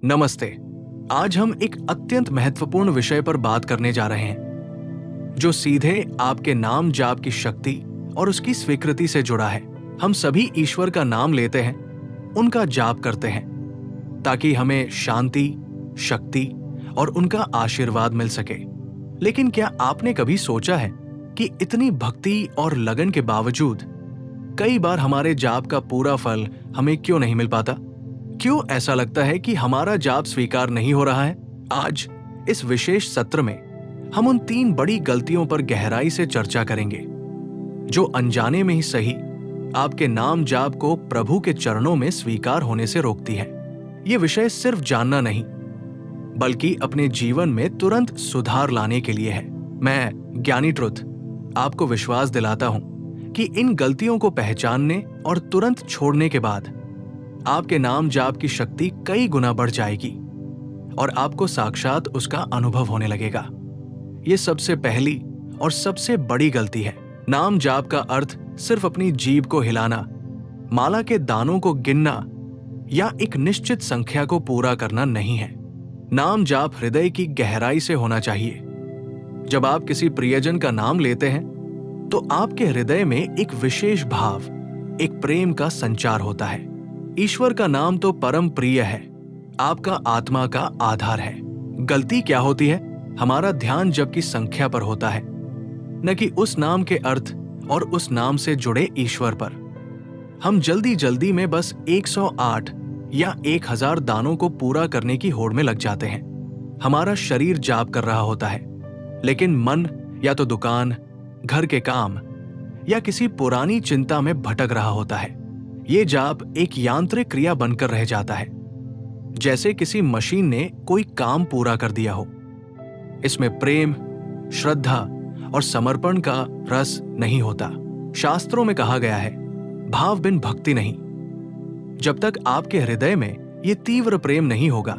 नमस्ते। आज हम एक अत्यंत महत्वपूर्ण विषय पर बात करने जा रहे हैं जो सीधे आपके नाम जाप की शक्ति और उसकी स्वीकृति से जुड़ा है। हम सभी ईश्वर का नाम लेते हैं, उनका जाप करते हैं ताकि हमें शांति, शक्ति और उनका आशीर्वाद मिल सके। लेकिन क्या आपने कभी सोचा है कि इतनी भक्ति और लगन के बावजूद कई बार हमारे जाप का पूरा फल हमें क्यों नहीं मिल पाता? क्यों ऐसा लगता है कि हमारा जाप स्वीकार नहीं हो रहा है? आज इस विशेष सत्र में हम उन 3 बड़ी गलतियों पर गहराई से चर्चा करेंगे जो अनजाने में ही सही आपके नाम जाप को प्रभु के चरणों में स्वीकार होने से रोकती है। ये विषय सिर्फ जानना नहीं बल्कि अपने जीवन में तुरंत सुधार लाने के लिए है। मैं ज्ञानी ट्रुथ आपको विश्वास दिलाता हूं कि इन गलतियों को पहचानने और तुरंत छोड़ने के बाद आपके नाम जाप की शक्ति कई गुना बढ़ जाएगी और आपको साक्षात उसका अनुभव होने लगेगा। यह सबसे पहली और सबसे बड़ी गलती है। नाम जाप का अर्थ सिर्फ अपनी जीभ को हिलाना, माला के दानों को गिनना या एक निश्चित संख्या को पूरा करना नहीं है। नाम जाप हृदय की गहराई से होना चाहिए। जब आप किसी प्रियजन का नाम लेते हैं तो आपके हृदय में एक विशेष भाव, एक प्रेम का संचार होता है। ईश्वर का नाम तो परम प्रिय है, आपका आत्मा का आधार है। गलती क्या होती है? हमारा ध्यान जप की संख्या पर होता है, न कि उस नाम के अर्थ और उस नाम से जुड़े ईश्वर पर। हम जल्दी जल्दी में बस 108 या 1000 दानों को पूरा करने की होड़ में लग जाते हैं। हमारा शरीर जाप कर रहा होता है, लेकिन मन या तो दुकान, घर के काम या किसी पुरानी चिंता में भटक रहा होता है। ये जाप एक यांत्रिक क्रिया बनकर रह जाता है, जैसे किसी मशीन ने कोई काम पूरा कर दिया हो। इसमें प्रेम, श्रद्धा और समर्पण का रस नहीं होता। शास्त्रों में कहा गया है, भाव बिन भक्ति नहीं। जब तक आपके हृदय में ये तीव्र प्रेम नहीं होगा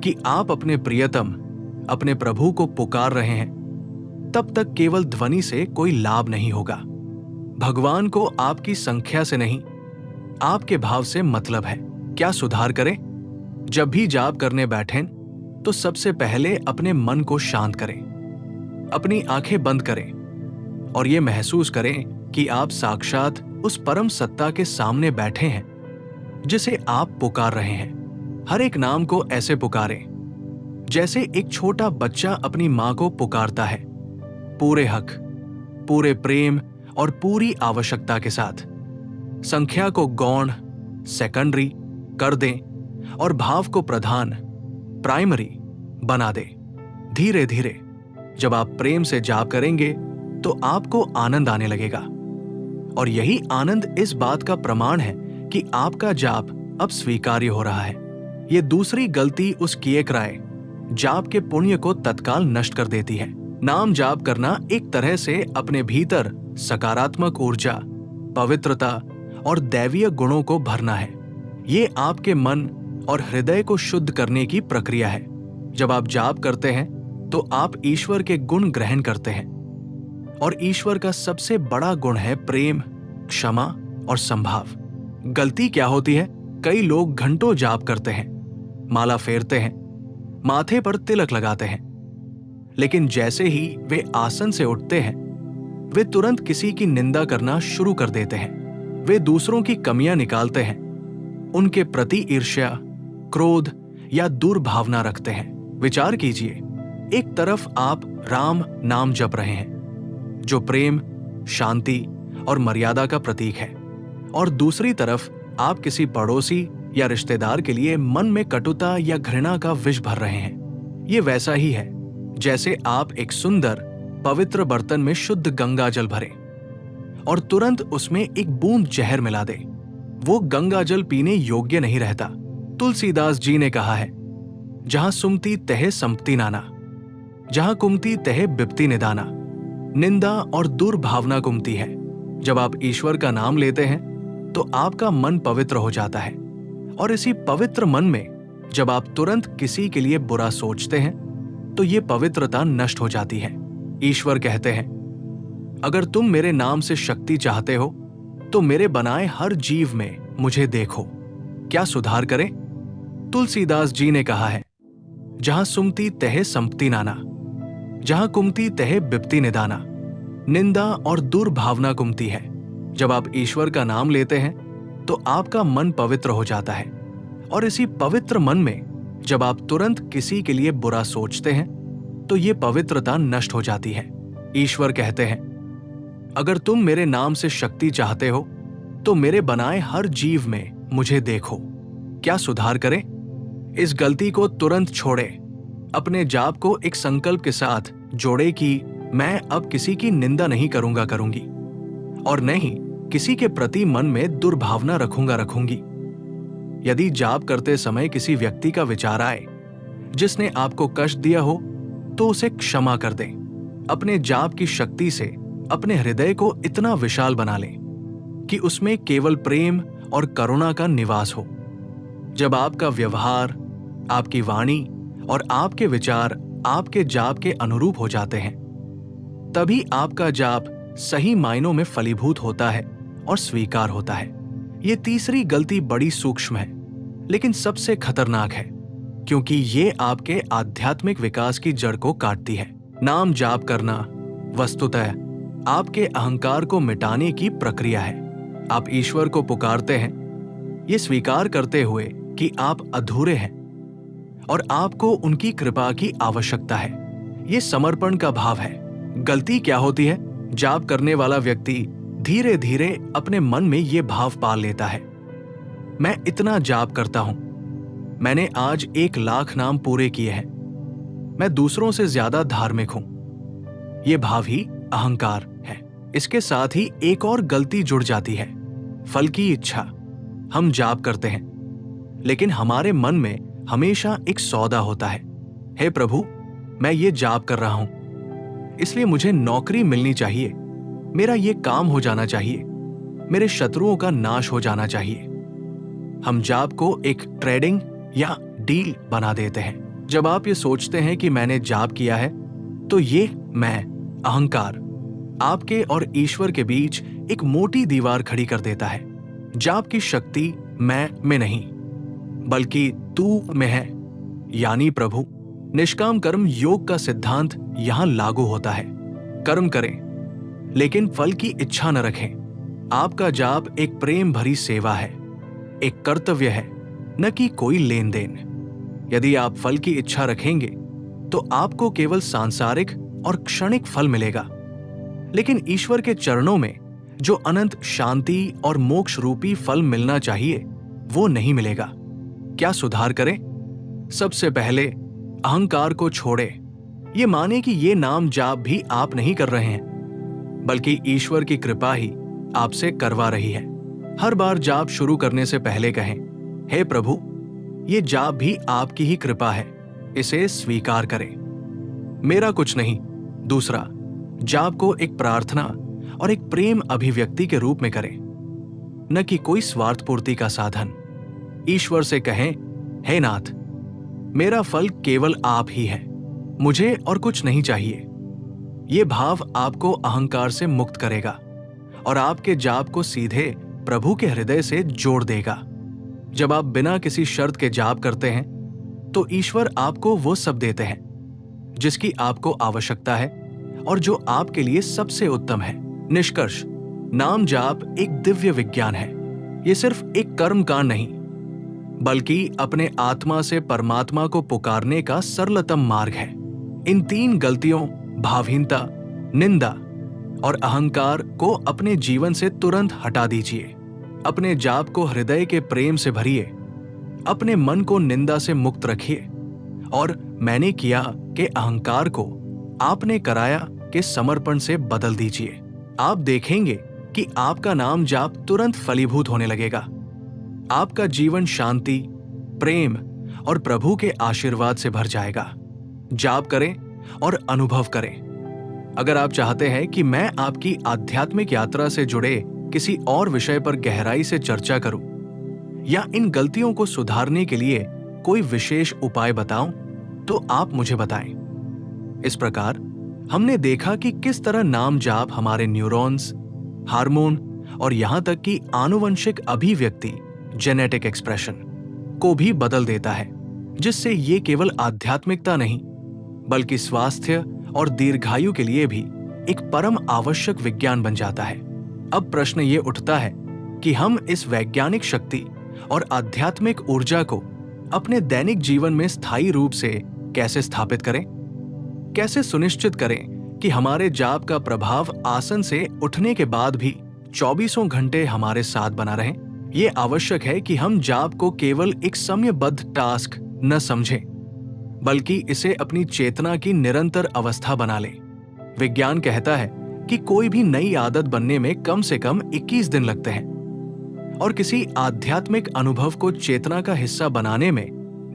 कि आप अपने प्रियतम, अपने प्रभु को पुकार रहे हैं, तब तक केवल ध्वनि से कोई लाभ नहीं होगा। भगवान को आपकी संख्या से नहीं, आपके भाव से मतलब है। क्या सुधार करें? जब भी जाप करने बैठें तो सबसे पहले अपने मन को शांत करें, अपनी आंखें बंद करें और यह महसूस करें कि आप साक्षात उस परम सत्ता के सामने बैठे हैं जिसे आप पुकार रहे हैं। हर एक नाम को ऐसे पुकारें जैसे एक छोटा बच्चा अपनी मां को पुकारता है, पूरे हक, पूरे प्रेम और पूरी आवश्यकता के साथ। संख्या को गौण, सेकेंडरी कर दें और भाव को प्रधान, प्राइमरी बना दें। धीरे धीरे जब आप प्रेम से जाप करेंगे तो आपको आनंद आने लगेगा, और यही आनंद इस बात का प्रमाण है कि आपका जाप अब स्वीकार्य हो रहा है। यह दूसरी गलती उस किए कराए जाप के पुण्य को तत्काल नष्ट कर देती है। नाम जाप करना एक तरह से अपने भीतर सकारात्मक ऊर्जा, पवित्रता और दैवीय गुणों को भरना है। ये आपके मन और हृदय को शुद्ध करने की प्रक्रिया है। जब आप जाप करते हैं तो आप ईश्वर के गुण ग्रहण करते हैं, और ईश्वर का सबसे बड़ा गुण है प्रेम, क्षमा और संभाव। गलती क्या होती है? कई लोग घंटों जाप करते हैं, माला फेरते हैं, माथे पर तिलक लगाते हैं, लेकिन जैसे ही वे आसन से उठते हैं वे तुरंत किसी की निंदा करना शुरू कर देते हैं। वे दूसरों की कमियां निकालते हैं, उनके प्रति ईर्ष्या, क्रोध या दुर्भावना रखते हैं। विचार कीजिए, एक तरफ आप राम नाम जप रहे हैं जो प्रेम, शांति और मर्यादा का प्रतीक है, और दूसरी तरफ आप किसी पड़ोसी या रिश्तेदार के लिए मन में कटुता या घृणा का विष भर रहे हैं। ये वैसा ही है जैसे आप एक सुंदर पवित्र बर्तन में शुद्ध गंगा जल भरें और तुरंत उसमें एक बूंद जहर मिला दे। वो गंगा जल पीने योग्य नहीं रहता। तुलसीदास जी ने कहा है, जहां सुमति तहे संपत्ति नाना, जहां कुमति तहे बिपति निदाना। निंदा और दुर्भावना कुमति है। जब आप ईश्वर का नाम लेते हैं तो आपका मन पवित्र हो जाता है, और इसी पवित्र मन में जब आप तुरंत किसी के लिए बुरा सोचते हैं तो ये पवित्रता नष्ट हो जाती है। ईश्वर कहते हैं, अगर तुम मेरे नाम से शक्ति चाहते हो तो मेरे बनाए हर जीव में मुझे देखो। क्या सुधार करें? तुलसीदास जी ने कहा है, जहां सुमति तहे संपत्ति नाना, जहां कुमति तहे बिपति निदाना, निंदा और दुर्भावना कुमती है। जब आप ईश्वर का नाम लेते हैं तो आपका मन पवित्र हो जाता है, और इसी पवित्र मन में जब आप तुरंत किसी के लिए बुरा सोचते हैं तो ये पवित्रता नष्ट हो जाती है। ईश्वर कहते हैं, अगर तुम मेरे नाम से शक्ति चाहते हो तो मेरे बनाए हर जीव में मुझे देखो। क्या सुधार करें? इस गलती को तुरंत छोड़े। अपने जाप को एक संकल्प के साथ जोड़े कि मैं अब किसी की निंदा नहीं करूंगी, और न ही किसी के प्रति मन में दुर्भावना रखूंगी। यदि जाप करते समय किसी व्यक्ति का विचार आए जिसने आपको कष्ट दिया हो तो उसे क्षमा कर दें। अपने जाप की शक्ति से अपने हृदय को इतना विशाल बना लें कि उसमें केवल प्रेम और करुणा का निवास हो। जब आपका व्यवहार, आपकी वाणी और आपके विचार आपके जाप के अनुरूप हो जाते हैं, तभी आपका जाप सही मायनों में फलीभूत होता है और स्वीकार होता है। ये तीसरी गलती बड़ी सूक्ष्म है, लेकिन सबसे खतरनाक है, क्योंकि ये आपके आध्यात्मिक विकास की जड़ को काटती है। नाम जाप करना वस्तुतः आपके अहंकार को मिटाने की प्रक्रिया है। आप ईश्वर को पुकारते हैं, ये स्वीकार करते हुए कि आप अधूरे हैं और आपको उनकी कृपा की आवश्यकता है। ये समर्पण का भाव है। गलती क्या होती है? जाप करने वाला व्यक्ति धीरे धीरे अपने मन में ये भाव पाल लेता है, मैं इतना जाप करता हूं, मैंने आज 1,00,000 नाम पूरे किए हैं, मैं दूसरों से ज्यादा धार्मिक हूं। ये भाव ही अहंकार है। इसके साथ ही एक और गलती जुड़ जाती है, फल की इच्छा। हम जाप करते हैं, लेकिन हमारे मन में हमेशा एक सौदा होता है, हे प्रभु, मैं ये जाप कर रहा हूं, इसलिए मुझे नौकरी मिलनी चाहिए, मेरा ये काम हो जाना चाहिए, मेरे शत्रुओं का नाश हो जाना चाहिए। हम जाप को एक ट्रेडिंग या डील बना देते हैं। जब आप ये सोचते हैं कि मैंने जाप किया है, तो ये मैं, अहंकार, आपके और ईश्वर के बीच एक मोटी दीवार खड़ी कर देता है। जाप की शक्ति मैं में नहीं, बल्कि तू में है, यानी प्रभु। निष्काम कर्म योग का सिद्धांत यहां लागू होता है। कर्म करें, लेकिन फल की इच्छा न रखें। आपका जाप एक प्रेम भरी सेवा है, एक कर्तव्य है, न कि कोई लेन देन। यदि आप फल की इच्छा रखेंगे तो आपको केवल सांसारिक और क्षणिक फल मिलेगा, लेकिन ईश्वर के चरणों में जो अनंत शांति और मोक्ष रूपी फल मिलना चाहिए वो नहीं मिलेगा। क्या सुधार करें? सबसे पहले अहंकार को छोड़े। ये माने कि ये नाम जाप भी आप नहीं कर रहे हैं, बल्कि ईश्वर की कृपा ही आपसे करवा रही है। हर बार जाप शुरू करने से पहले कहें, हे प्रभु, ये जाप भी आपकी ही कृपा है, इसे स्वीकार करें, मेरा कुछ नहीं। दूसरा, जाप को एक प्रार्थना और एक प्रेम अभिव्यक्ति के रूप में करें, न कि कोई स्वार्थ पूर्ति का साधन। ईश्वर से कहें, हे नाथ, मेरा फल केवल आप ही है, मुझे और कुछ नहीं चाहिए। ये भाव आपको अहंकार से मुक्त करेगा और आपके जाप को सीधे प्रभु के हृदय से जोड़ देगा। जब आप बिना किसी शर्त के जाप करते हैं तो ईश्वर आपको वो सब देते हैं जिसकी आपको आवश्यकता है और जो आपके लिए सबसे उत्तम है। निष्कर्ष, नाम जाप एक दिव्य विज्ञान है। ये सिर्फ एक कर्म कांड नहीं, बल्कि अपने आत्मा से परमात्मा को पुकारने का सरलतम मार्ग है। इन 3 गलतियों, भावहीनता, निंदा और अहंकार को अपने जीवन से तुरंत हटा दीजिए। अपने जाप को हृदय के प्रेम से भरिए, अपने मन को निंदा से मुक्त रखिए और मैंने किया के अहंकार को आपने कराया के समर्पण से बदल दीजिए। आप देखेंगे कि आपका नाम जाप तुरंत फलीभूत होने लगेगा। आपका जीवन शांति, प्रेम और प्रभु के आशीर्वाद से भर जाएगा। जाप करें और अनुभव करें। अगर आप चाहते हैं कि मैं आपकी आध्यात्मिक यात्रा से जुड़े किसी और विषय पर गहराई से चर्चा करूं या इन गलतियों को सुधारने के लिए कोई विशेष उपाय बताऊं, तो आप मुझे बताएं। इस प्रकार हमने देखा कि किस तरह नाम जाप हमारे न्यूरॉन्स, हार्मोन और यहां तक कि आनुवंशिक अभिव्यक्ति, जेनेटिक एक्सप्रेशन को भी बदल देता है, जिससे ये केवल आध्यात्मिकता नहीं बल्कि स्वास्थ्य और दीर्घायु के लिए भी एक परम आवश्यक विज्ञान बन जाता है। अब प्रश्न ये उठता है कि हम इस वैज्ञानिक शक्ति और आध्यात्मिक ऊर्जा को अपने दैनिक जीवन में स्थायी रूप से कैसे स्थापित करें? कैसे सुनिश्चित करें कि हमारे जाप का प्रभाव आसन से उठने के बाद भी 24 घंटे हमारे साथ बना रहे? ये आवश्यक है कि हम जाप को केवल एक समयबद्ध टास्क न समझें, बल्कि इसे अपनी चेतना की निरंतर अवस्था बना लें। विज्ञान कहता है कि कोई भी नई आदत बनने में कम से कम 21 दिन लगते हैं और किसी आध्यात्मिक अनुभव को चेतना का हिस्सा बनाने में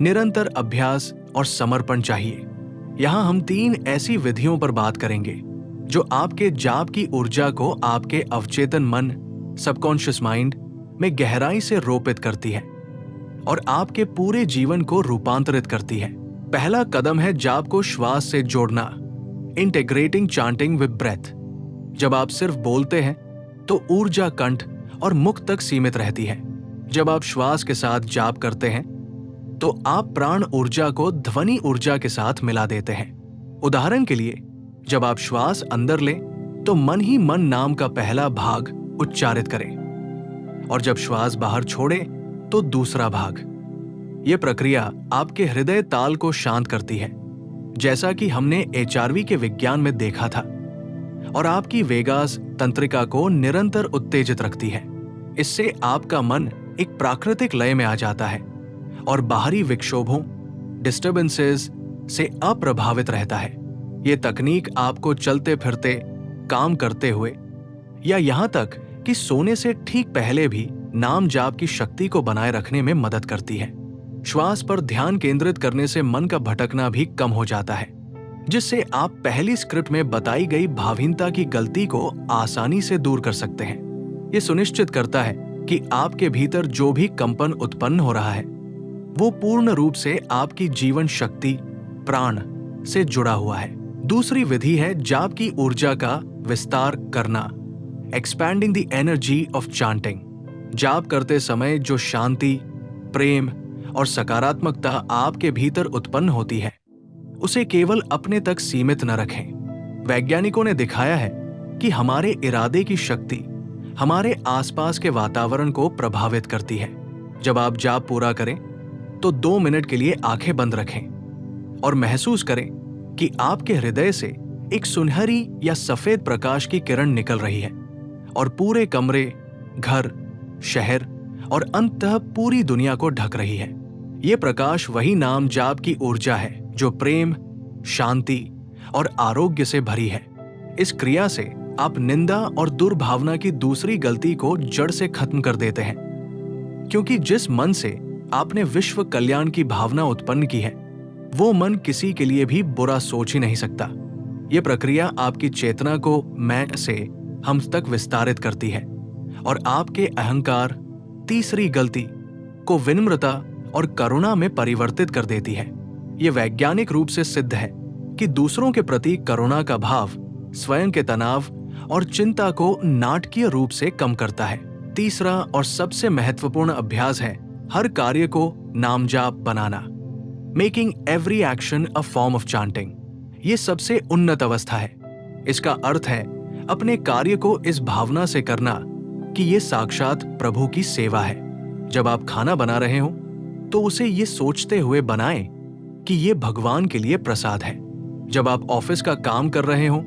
निरंतर अभ्यास और समर्पण चाहिए। यहाँ हम 3 ऐसी विधियों पर बात करेंगे जो आपके जाप की ऊर्जा को आपके अवचेतन मन, सबकॉन्शियस माइंड में गहराई से रोपित करती है और आपके पूरे जीवन को रूपांतरित करती है। पहला कदम है जाप को श्वास से जोड़ना, इंटीग्रेटिंग चांटिंग विद ब्रेथ। जब आप सिर्फ बोलते हैं तो ऊर्जा कंठ और मुख तक सीमित रहती है। जब आप श्वास के साथ जाप करते हैं तो आप प्राण ऊर्जा को ध्वनि ऊर्जा के साथ मिला देते हैं। उदाहरण के लिए, जब आप श्वास अंदर लें तो मन ही मन नाम का पहला भाग उच्चारित करें और जब श्वास बाहर छोड़े तो दूसरा भाग। यह प्रक्रिया आपके हृदय ताल को शांत करती है, जैसा कि हमने HRV के विज्ञान में देखा था, और आपकी वेगास तंत्रिका को निरंतर उत्तेजित रखती है। इससे आपका मन एक प्राकृतिक लय में आ जाता है और बाहरी विक्षोभों, डिस्टर्बेंसेस से अप्रभावित रहता है। ये तकनीक आपको चलते फिरते, काम करते हुए या यहाँ तक कि सोने से ठीक पहले भी नाम जाप की शक्ति को बनाए रखने में मदद करती है। श्वास पर ध्यान केंद्रित करने से मन का भटकना भी कम हो जाता है, जिससे आप पहली स्क्रिप्ट में बताई गई भावहीनता की गलती को आसानी से दूर कर सकते हैं। ये सुनिश्चित करता है कि आपके भीतर जो भी कंपन उत्पन्न हो रहा है वो पूर्ण रूप से आपकी जीवन शक्ति, प्राण से जुड़ा हुआ है। दूसरी विधि है जाप की ऊर्जा का विस्तार करना, expanding the energy of chanting. जाप करते समय जो शांति, प्रेम और सकारात्मकता आपके भीतर उत्पन्न होती है, उसे केवल अपने तक सीमित न रखें। वैज्ञानिकों ने दिखाया है कि हमारे इरादे की शक्ति हमारे आसपास के वातावरण को प्रभावित करती है। जब आप जाप पूरा करें तो 2 मिनट के लिए आंखें बंद रखें और महसूस करें कि आपके हृदय से एक सुनहरी या सफेद प्रकाश की किरण निकल रही है और पूरे कमरे, घर, शहर और अंततः पूरी दुनिया को ढक रही है। ये प्रकाश वही नाम जाप की ऊर्जा है जो प्रेम, शांति और आरोग्य से भरी है। इस क्रिया से आप निंदा और दुर्भावना की दूसरी गलती को जड़ से खत्म कर देते हैं, क्योंकि जिस मन से आपने विश्व कल्याण की भावना उत्पन्न की है वो मन किसी के लिए भी बुरा सोच ही नहीं सकता। यह प्रक्रिया आपकी चेतना को मैं से हम तक विस्तारित करती है और आपके अहंकार, तीसरी गलती को विनम्रता और करुणा में परिवर्तित कर देती है। यह वैज्ञानिक रूप से सिद्ध है कि दूसरों के प्रति करुणा का भाव स्वयं के तनाव और चिंता को नाटकीय रूप से कम करता है। तीसरा और सबसे महत्वपूर्ण अभ्यास है हर कार्य को नामजाप बनाना, making every action a form of chanting. ये सबसे उन्नत अवस्था है। इसका अर्थ है अपने कार्य को इस भावना से करना कि ये साक्षात प्रभु की सेवा है। जब आप खाना बना रहे हो तो उसे ये सोचते हुए बनाएं कि ये भगवान के लिए प्रसाद है। जब आप ऑफिस का काम कर रहे हो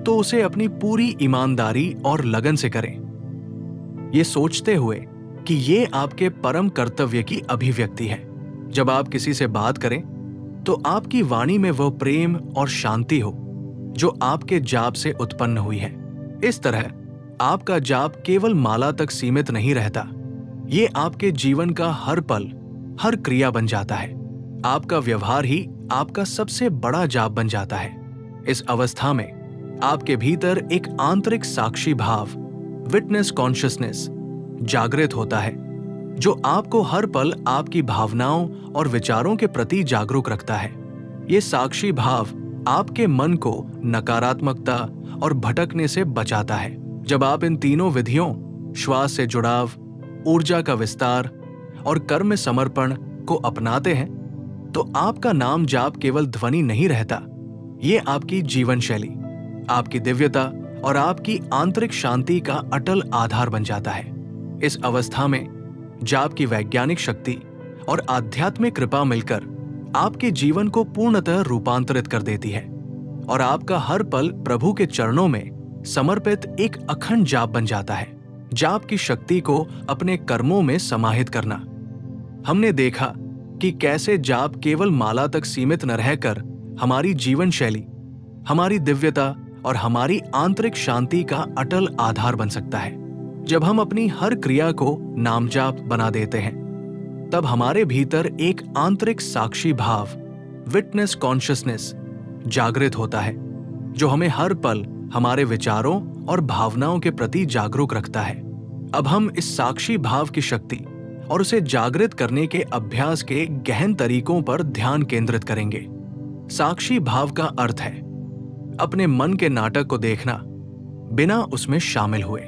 तो उसे अपनी पूरी ईमानदारी और लगन से करें, ये सोचते हुए कि ये आपके परम कर्तव्य की अभिव्यक्ति है। जब आप किसी से बात करें तो आपकी वाणी में वह प्रेम और शांति हो जो आपके जाप से उत्पन्न हुई है। इस तरह आपका जाप केवल माला तक सीमित नहीं रहता, ये आपके जीवन का हर पल, हर क्रिया बन जाता है। आपका व्यवहार ही आपका सबसे बड़ा जाप बन जाता है। इस अवस्था में आपके भीतर एक आंतरिक साक्षी भाव, विटनेस कॉन्शियसनेस जागृत होता है, जो आपको हर पल आपकी भावनाओं और विचारों के प्रति जागरूक रखता है। ये साक्षी भाव आपके मन को नकारात्मकता और भटकने से बचाता है। जब आप इन तीनों विधियों, श्वास से जुड़ाव, ऊर्जा का विस्तार और कर्म में समर्पण को अपनाते हैं तो आपका नाम जाप केवल ध्वनि नहीं रहता, ये आपकी जीवन शैली, आपकी दिव्यता और आपकी आंतरिक शांति का अटल आधार बन जाता है। इस अवस्था में जाप की वैज्ञानिक शक्ति और आध्यात्मिक कृपा मिलकर आपके जीवन को पूर्णतः रूपांतरित कर देती है और आपका हर पल प्रभु के चरणों में समर्पित एक अखंड जाप बन जाता है। जाप की शक्ति को अपने कर्मों में समाहित करना। हमने देखा कि कैसे जाप केवल माला तक सीमित न रहकर हमारी जीवन शैली, हमारी दिव्यता और हमारी आंतरिक शांति का अटल आधार बन सकता है। जब हम अपनी हर क्रिया को नाम जाप बना देते हैं, तब हमारे भीतर एक आंतरिक साक्षी भाव, विटनेस कॉन्शियसनेस जागृत होता है, जो हमें हर पल हमारे विचारों और भावनाओं के प्रति जागरूक रखता है। अब हम इस साक्षी भाव की शक्ति और उसे जागृत करने के अभ्यास के गहन तरीकों पर ध्यान केंद्रित करेंगे। साक्षी भाव का अर्थ है अपने मन के नाटक को देखना बिना उसमें शामिल हुए।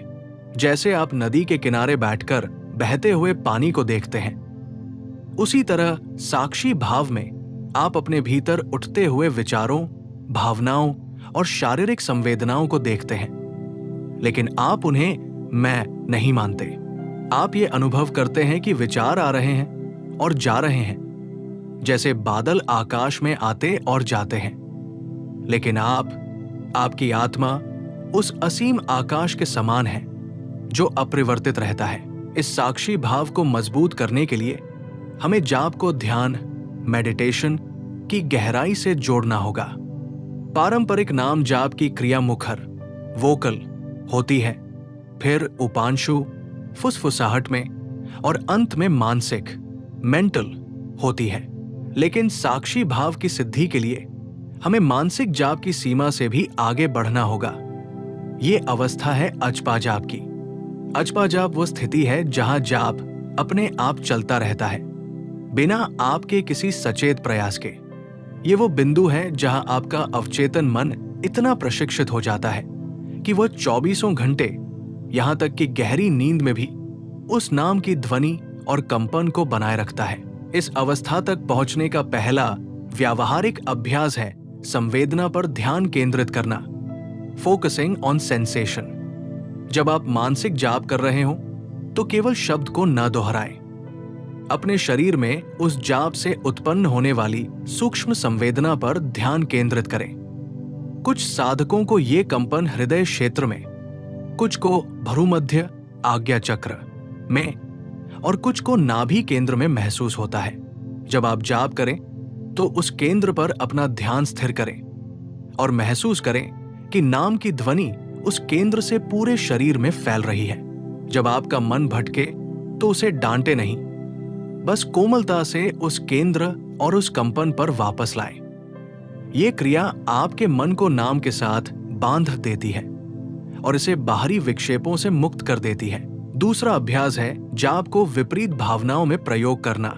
जैसे आप नदी के किनारे बैठकर बहते हुए पानी को देखते हैं, उसी तरह साक्षी भाव में आप अपने भीतर उठते हुए विचारों, भावनाओं और शारीरिक संवेदनाओं को देखते हैं, लेकिन आप उन्हें मैं नहीं मानते। आप ये अनुभव करते हैं कि विचार आ रहे हैं और जा रहे हैं, जैसे बादल आकाश में आते और जाते हैं, लेकिन आपकी आत्मा उस असीम आकाश के समान है जो अपरिवर्तित रहता है। इस साक्षी भाव को मजबूत करने के लिए हमें जाप को ध्यान, मेडिटेशन की गहराई से जोड़ना होगा। पारंपरिक नाम जाप की क्रिया मुखर, वोकल होती है, फिर उपांशु, फुसफुसाहट में और अंत में मानसिक, मेंटल होती है। लेकिन साक्षी भाव की सिद्धि के लिए हमें मानसिक जाप की सीमा से भी आगे बढ़ना होगा। ये अवस्था है अजपा जाप की। अजपा जाप वो स्थिति है जहां जाप अपने आप चलता रहता है, बिना आपके किसी सचेत प्रयास के। ये वो बिंदु है जहां आपका अवचेतन मन इतना प्रशिक्षित हो जाता है कि वह 24 घंटे, यहां तक कि गहरी नींद में भी उस नाम की ध्वनि और कंपन को बनाए रखता है। इस अवस्था तक पहुंचने का पहला व्यावहारिक अभ्यास है संवेदना पर ध्यान केंद्रित करना, फोकसिंग ऑन सेंसेशन। जब आप मानसिक जाप कर रहे हो तो केवल शब्द को न दोहराएं। अपने शरीर में उस जाप से उत्पन्न होने वाली सूक्ष्म संवेदना पर ध्यान केंद्रित करें। कुछ साधकों को ये कंपन हृदय क्षेत्र में, कुछ को भ्रूमध्य आज्ञा चक्र में और कुछ को नाभि केंद्र में महसूस होता है। जब आप जाप करें तो उस केंद्र पर अपना ध्यान स्थिर करें और महसूस करें कि नाम की ध्वनि उस केंद्र से पूरे शरीर में फैल रही है। जब आपका मन भटके तो उसे डांटे नहीं, बस कोमलता से उस केंद्र और उस कंपन पर वापस लाएं। ये क्रिया आपके मन को नाम के साथ बांध देती है और इसे बाहरी विक्षेपों से मुक्त कर देती है। दूसरा अभ्यास है जाप को विपरीत भावनाओं में प्रयोग करना,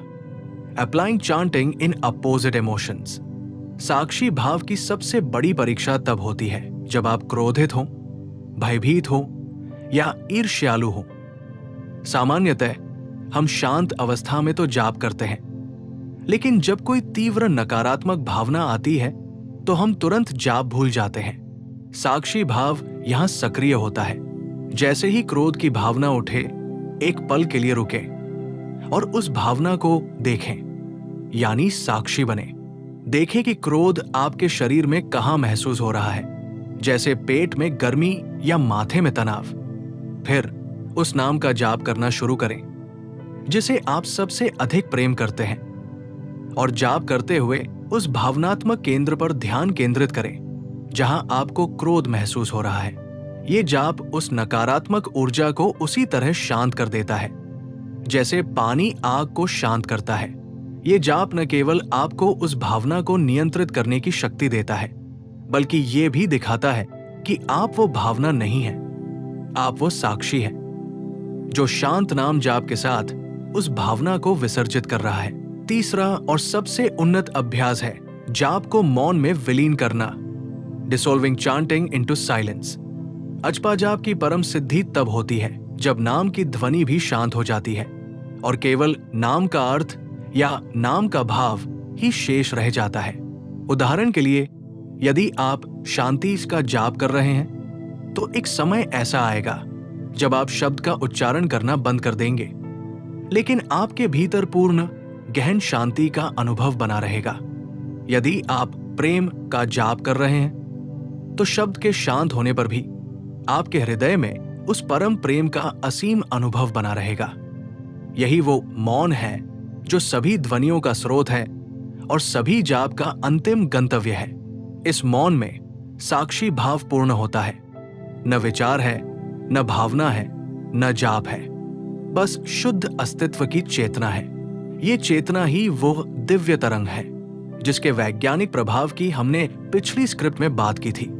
applying chanting in opposite emotions. साक्षी भाव की सबसे बड़ी परीक्षा तब होती है जब आप क्रोधित हो, भयभीत हो या ईर्ष्यालु हो। सामान्यतः हम शांत अवस्था में तो जाप करते हैं, लेकिन जब कोई तीव्र नकारात्मक भावना आती है तो हम तुरंत जाप भूल जाते हैं। साक्षी भाव यहां सक्रिय होता है। जैसे ही क्रोध की भावना उठे, एक पल के लिए रुके और उस भावना को देखें, यानी साक्षी बने। देखें कि क्रोध आपके शरीर में कहां महसूस हो रहा है, जैसे पेट में गर्मी या माथे में तनाव। फिर उस नाम का जाप करना शुरू करें जिसे आप सबसे अधिक प्रेम करते हैं और जाप करते हुए उस भावनात्मक केंद्र पर ध्यान केंद्रित करें जहां आपको क्रोध महसूस हो रहा है। ये जाप उस नकारात्मक ऊर्जा को उसी तरह शांत कर देता है जैसे पानी आग को शांत करता है। ये जाप न केवल आपको उस भावना को नियंत्रित करने की शक्ति देता है, बल्कि ये भी दिखाता है कि आप वो भावना नहीं है, आप वो साक्षी हैं जो शांत नाम जाप के साथ उस भावना को विसर्जित कर रहा है। तीसरा और सबसे उन्नत अभ्यास है जाप को मौन में विलीन करना, डिसॉल्विंग चांटिंग इनटू साइलेंस। अजपा जाप की परम सिद्धि तब होती है जब नाम की ध्वनि भी शांत हो जाती है और केवल नाम का अर्थ या नाम का भाव ही शेष रह जाता है। उदाहरण के लिए, यदि आप शांति का जाप कर रहे हैं तो एक समय ऐसा आएगा जब आप शब्द का उच्चारण करना बंद कर देंगे, लेकिन आपके भीतर पूर्ण गहन शांति का अनुभव बना रहेगा। यदि आप प्रेम का जाप कर रहे हैं तो शब्द के शांत होने पर भी आपके हृदय में उस परम प्रेम का असीम अनुभव बना रहेगा। यही वो मौन है जो सभी ध्वनियों का स्रोत है और सभी जाप का अंतिम गंतव्य है। इस मौन में साक्षी भाव पूर्ण होता है। न विचार है, न भावना है, न जाप है, बस शुद्ध अस्तित्व की चेतना है। ये चेतना ही वो दिव्य तरंग है जिसके वैज्ञानिक प्रभाव की हमने पिछली स्क्रिप्ट में बात की थी।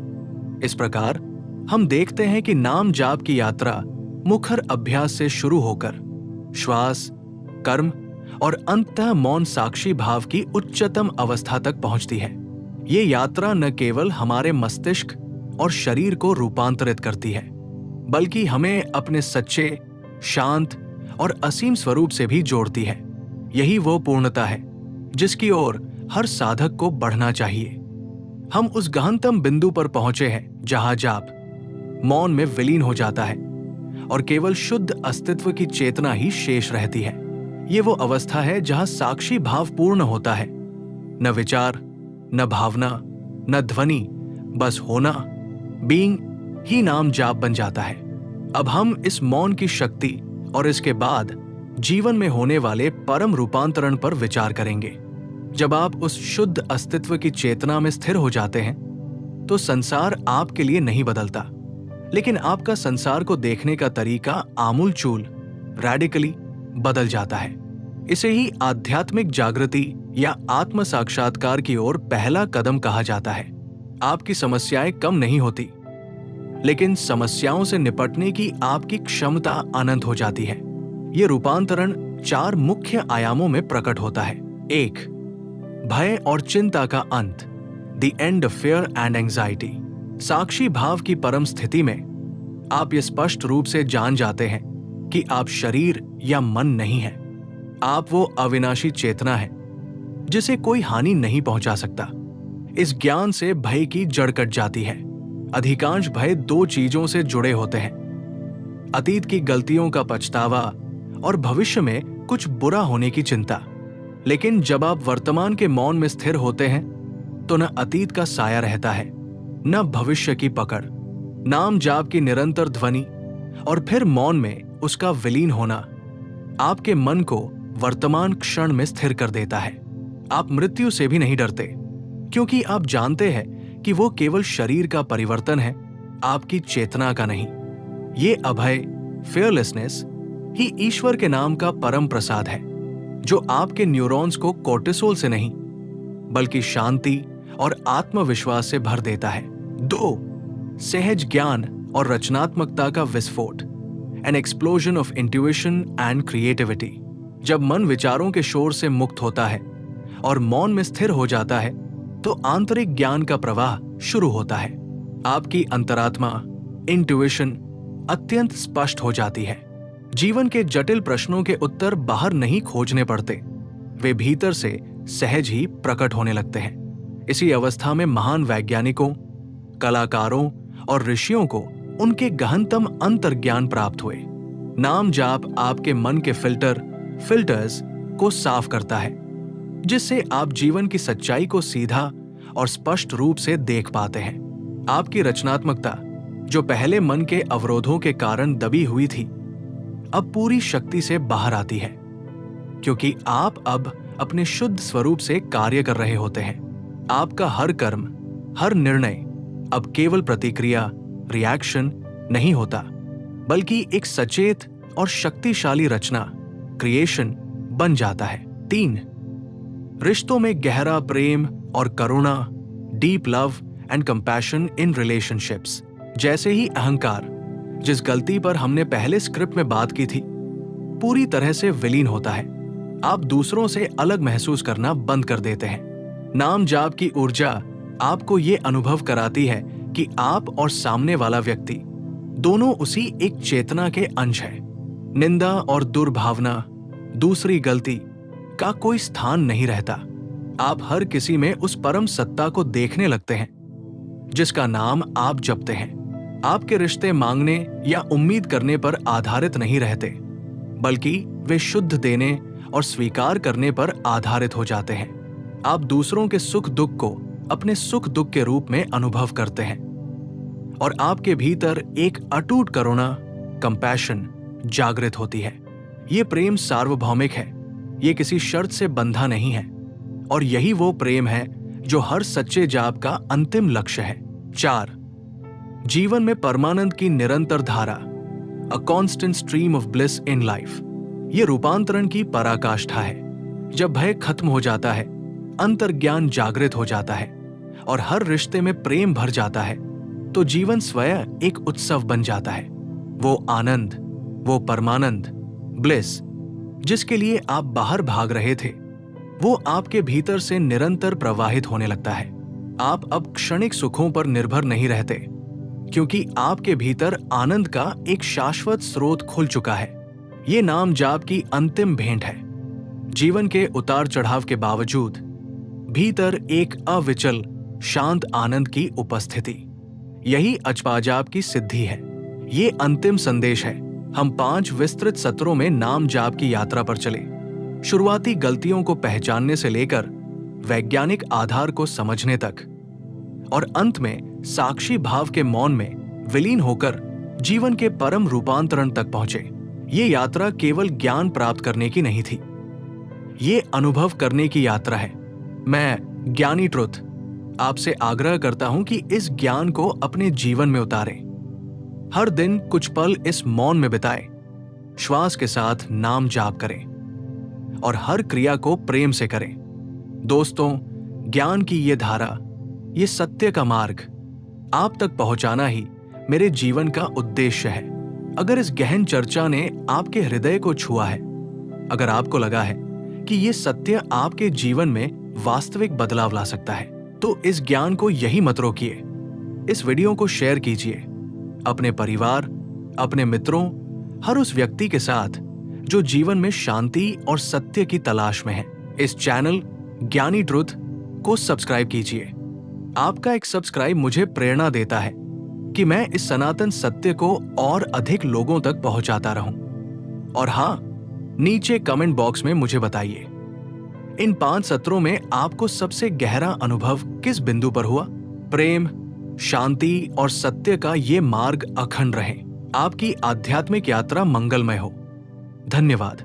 इस प्रकार हम देखते हैं कि नाम जाप की यात्रा मुखर अभ्यास से शुरू होकर श्वास, कर्म और अंततः मौन साक्षी भाव की उच्चतम अवस्था तक पहुंचती है। ये यात्रा न केवल हमारे मस्तिष्क और शरीर को रूपांतरित करती है, बल्कि हमें अपने सच्चे, शांत और असीम स्वरूप से भी जोड़ती है। यही वो पूर्णता है जिसकी ओर हर साधक को बढ़ना चाहिए। हम उस गहनतम बिंदु पर पहुंचे हैं जहां जाप मौन में विलीन हो जाता है और केवल शुद्ध अस्तित्व की चेतना ही शेष रहती है। ये वो अवस्था है जहां साक्षी भाव पूर्ण होता है। न विचार, न भावना, न ध्वनि, बस होना, बीइंग ही नाम जाप बन जाता है। अब हम इस मौन की शक्ति और इसके बाद जीवन में होने वाले परम रूपांतरण पर विचार करेंगे। जब आप उस शुद्ध अस्तित्व की चेतना में स्थिर हो जाते हैं तो संसार आपके लिए नहीं बदलता, लेकिन आपका संसार को देखने का तरीका आमूलचूल, रैडिकली बदल जाता है। इसे ही आध्यात्मिक जागृति या आत्म साक्षात्कार की ओर पहला कदम कहा जाता है। आपकी समस्याएं कम नहीं होती, लेकिन समस्याओं से निपटने की आपकी क्षमता अनंत हो जाती है। ये रूपांतरण 4 मुख्य आयामों में प्रकट होता है। 1. भय और चिंता का अंत, the end of fear and anxiety. साक्षी भाव की परम स्थिति में आप ये स्पष्ट रूप से जान जाते हैं कि आप शरीर या मन नहीं हैं। आप वो अविनाशी चेतना है जिसे कोई हानि नहीं पहुंचा सकता। इस ज्ञान से भय की जड़ कट जाती है। अधिकांश भय 2 चीजों से जुड़े होते हैं: अतीत की गलतियों का पछतावा और भविष्य में कुछ बुरा होने की चिंता। लेकिन जब आप वर्तमान के मौन में स्थिर होते हैं तो न अतीत का साया रहता है, न भविष्य की पकड़। नाम जाप की निरंतर ध्वनि और फिर मौन में उसका विलीन होना आपके मन को वर्तमान क्षण में स्थिर कर देता है। आप मृत्यु से भी नहीं डरते, क्योंकि आप जानते हैं कि वो केवल शरीर का परिवर्तन है, आपकी चेतना का नहीं। ये अभय, फियरलेसनेस ही ईश्वर के नाम का परम प्रसाद है, जो आपके न्यूरॉन्स को कोर्टिसोल से नहीं बल्कि शांति और आत्मविश्वास से भर देता है। 2. सहज ज्ञान और रचनात्मकता का विस्फोट, N explosion of intuition and creativity. जब मन विचारों के शोर से मुक्त होता है और मौन में स्थिर हो जाता है तो आंतरिक ज्ञान का प्रवाह शुरू होता है। आपकी अंतरात्मा, इंट्यूशन अत्यंत स्पष्ट हो जाती है। जीवन के जटिल प्रश्नों के उत्तर बाहर नहीं खोजने पड़ते, वे भीतर से सहज ही प्रकट होने लगते हैं। इसी अवस्था में महान वैज्ञानिकों, कलाकारों और ऋषियों को उनके गहनतम अंतर्ज्ञान प्राप्त हुए। नाम जाप आपके मन के फिल्टर्स को साफ करता है, जिससे आप जीवन की सच्चाई को सीधा और स्पष्ट रूप से देख पाते हैं। आपकी रचनात्मकता, जो पहले मन के अवरोधों के कारण दबी हुई थी, अब पूरी शक्ति से बाहर आती है, क्योंकि आप अब अपने शुद्ध स्वरूप से कार्य कर रहे होते हैं। आपका हर कर्म, हर निर्णय अब केवल प्रतिक्रिया, रिएक्शन नहीं होता, बल्कि एक सचेत और शक्तिशाली रचना, क्रिएशन बन जाता है। 3. रिश्तों में गहरा प्रेम और करुणा, deep love and compassion in relationships. जैसे ही अहंकार, जिस गलती पर हमने पहले स्क्रिप्ट में बात की थी, पूरी तरह से विलीन होता है, आप दूसरों से अलग महसूस करना बंद कर देते हैं। नाम जाप की ऊर्जा आपको ये अनुभव कराती है कि आप और सामने वाला व्यक्ति दोनों उसी एक चेतना के अंश हैं। निंदा और दुर्भावना, दूसरी गलती का कोई स्थान नहीं रहता। आप हर किसी में उस परम सत्ता को देखने लगते हैं जिसका नाम आप जपते हैं। आपके रिश्ते मांगने या उम्मीद करने पर आधारित नहीं रहते, बल्कि वे शुद्ध देने और स्वीकार करने पर आधारित हो जाते हैं। आप दूसरों के सुख दुख को अपने सुख दुख के रूप में अनुभव करते हैं और आपके भीतर एक अटूट करुणा, कंपैशन जागृत होती है। ये प्रेम सार्वभौमिक है, ये किसी शर्त से बंधा नहीं है, और यही वो प्रेम है जो हर सच्चे जाप का अंतिम लक्ष्य है। 4. जीवन में परमानंद की निरंतर धारा, a constant stream of bliss in life. ये रूपांतरण की पराकाष्ठा है। जब भय खत्म हो जाता है, अंतर्ज्ञान जागृत हो जाता है और हर रिश्ते में प्रेम भर जाता है, तो जीवन स्वयं एक उत्सव बन जाता है। वो आनंद, वो परमानंद, ब्लिस जिसके लिए आप बाहर भाग रहे थे, वो आपके भीतर से निरंतर प्रवाहित होने लगता है। आप अब क्षणिक सुखों पर निर्भर नहीं रहते, क्योंकि आपके भीतर आनंद का एक शाश्वत स्रोत खुल चुका है। ये नाम जाप की अंतिम भेंट है। जीवन के उतार चढ़ाव के बावजूद भीतर एक अविचल शांत आनंद की उपस्थिति, यही अजपा जाप की सिद्धि है। ये अंतिम संदेश है। हम 5 विस्तृत सत्रों में नाम जाप की यात्रा पर चले, शुरुआती गलतियों को पहचानने से लेकर वैज्ञानिक आधार को समझने तक, और अंत में साक्षी भाव के मौन में विलीन होकर जीवन के परम रूपांतरण तक पहुंचे। ये यात्रा केवल ज्ञान प्राप्त करने की नहीं थी, ये अनुभव करने की यात्रा है। मैं ज्ञानी ट्रुथ आपसे आग्रह करता हूं कि इस ज्ञान को अपने जीवन में उतारें। हर दिन कुछ पल इस मौन में बिताएं, श्वास के साथ नाम जाप करें और हर क्रिया को प्रेम से करें। दोस्तों, ज्ञान की ये धारा, ये सत्य का मार्ग आप तक पहुंचाना ही मेरे जीवन का उद्देश्य है। अगर इस गहन चर्चा ने आपके हृदय को छुआ है, अगर आपको लगा है कि ये सत्य आपके जीवन में वास्तविक बदलाव ला सकता है, तो इस ज्ञान को यही मत रोकिए। इस वीडियो को शेयर कीजिए अपने परिवार, अपने मित्रों, हर उस व्यक्ति के साथ जो जीवन में शांति और सत्य की तलाश में है। इस चैनल ज्ञानी ट्रुथ को सब्सक्राइब कीजिए। आपका एक सब्सक्राइब मुझे प्रेरणा देता है कि मैं इस सनातन सत्य को और अधिक लोगों तक पहुंचाता रहूं। और हां, नीचे कमेंट बॉक्स में मुझे बताइए, इन 5 सत्रों में आपको सबसे गहरा अनुभव किस बिंदु पर हुआ। प्रेम, शांति और सत्य का ये मार्ग अखंड रहे। आपकी आध्यात्मिक यात्रा मंगलमय हो। धन्यवाद।